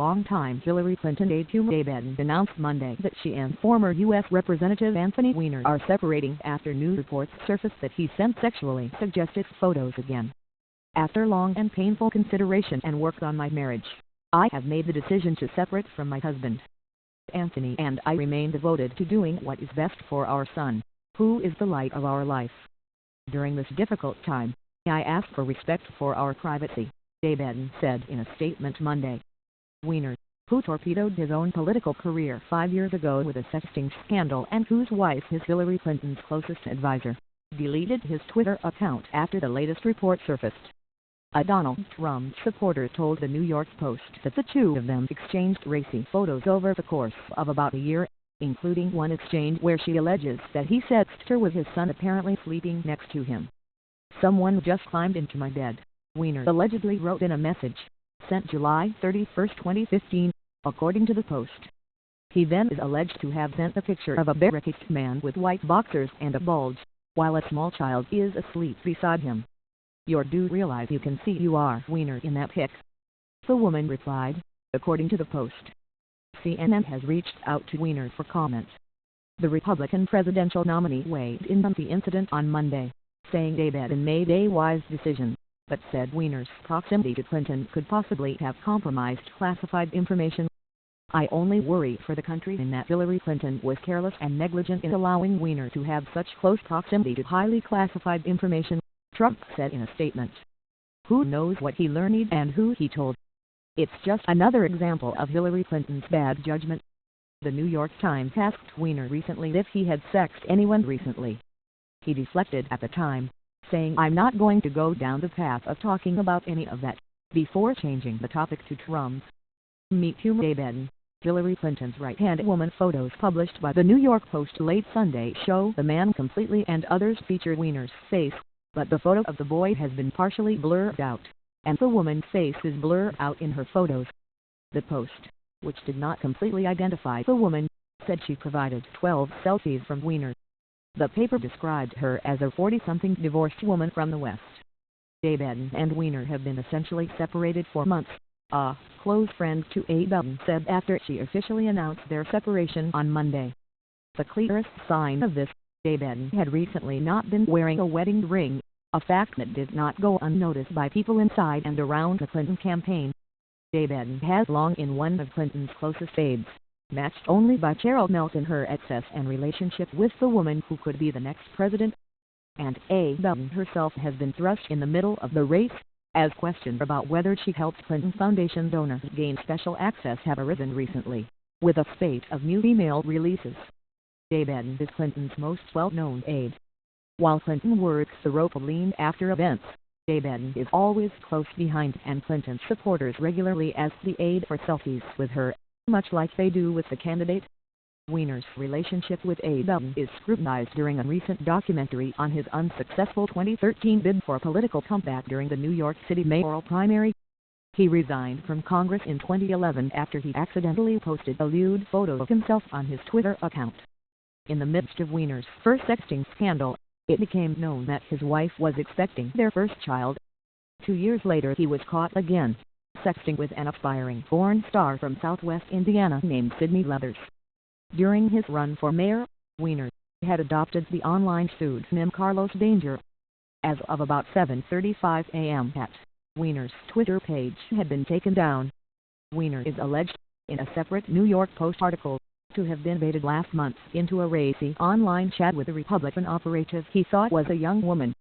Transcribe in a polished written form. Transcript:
longtime Hillary Clinton aide Abedin announced Monday that she and former U.S. Representative Anthony Weiner are separating after news reports surfaced that he sent sexually suggestive photos again. "After long and painful consideration and work on my marriage, I have made the decision to separate from my husband. Anthony and I remain devoted to doing what is best for our son, who is the light of our life. During this difficult time, I ask for respect for our privacy," Abedin said in a statement Monday. Weiner, who torpedoed his own political career 5 years ago with a sexting scandal and whose wife is Hillary Clinton's closest advisor, deleted his Twitter account after the latest report surfaced. A Donald Trump supporter told the New York Post that the two of them exchanged racy photos over the course of about a year, including one exchange where she alleges that he sexted her with his son apparently sleeping next to him. "Someone just climbed into my bed," Weiner allegedly wrote in a message sent July 31, 2015, according to the Post. He then is alleged to have sent a picture of a bare-faced man with white boxers and a bulge, while a small child is asleep beside him. "You do realize you can see you are Weiner in that pic?" the woman replied, according to the Post. CNN has reached out to Weiner for comment. The Republican presidential nominee weighed in on the incident on Monday, saying Abedin made a wise decision, but said Weiner's proximity to Clinton could possibly have compromised classified information. "I only worry for the country in that Hillary Clinton was careless and negligent in allowing Weiner to have such close proximity to highly classified information," Trump said in a statement. "Who knows what he learned and who he told? It's just another example of Hillary Clinton's bad judgment." The New York Times asked Weiner recently if he had sexted anyone recently. He deflected at the time, saying, "I'm not going to go down the path of talking about any of that," before changing the topic to Trump's. Meet Abedin, Hillary Clinton's right-hand woman. Photos published by the New York Post late Sunday show the man completely and others feature Weiner's face, but the photo of the boy has been partially blurred out, and the woman's face is blurred out in her photos. The Post, which did not completely identify the woman, said she provided 12 selfies from Weiner. The paper described her as a 40-something divorced woman from the West. Abedin and Weiner have been essentially separated for months, a close friend to Abedin said after she officially announced their separation on Monday. The clearest sign of this, Abedin had recently not been wearing a wedding ring, a fact that did not go unnoticed by people inside and around the Clinton campaign. Abedin has long been one of Clinton's closest aides, matched only by Cheryl Melton, her access and relationship with the woman who could be the next president. And Abedin herself has been thrust in the middle of the race, as questions about whether she helped Clinton Foundation donors gain special access have arisen recently, with a spate of new email releases. Abedin is Clinton's most well-known aide. While Clinton works the rope lean after events, Abedin is always close behind, and Clinton supporters regularly ask the aide for selfies with her, much like they do with the candidate. Weiner's relationship with Abedin is scrutinized during a recent documentary on his unsuccessful 2013 bid for a political comeback during the New York City mayoral primary. He resigned from Congress in 2011 after he accidentally posted a lewd photo of himself on his Twitter account. In the midst of Weiner's first sexting scandal, it became known that his wife was expecting their first child. 2 years later he was caught again, sexting with an aspiring porn star from Southwest Indiana named Sydney Leathers. During his run for mayor, Weiner had adopted the online pseudonym Carlos Danger. As of about 7:35 a.m. Weiner's Twitter page had been taken down. Weiner is alleged, in a separate New York Post article, to have been baited last month into a racy online chat with a Republican operative he thought was a young woman.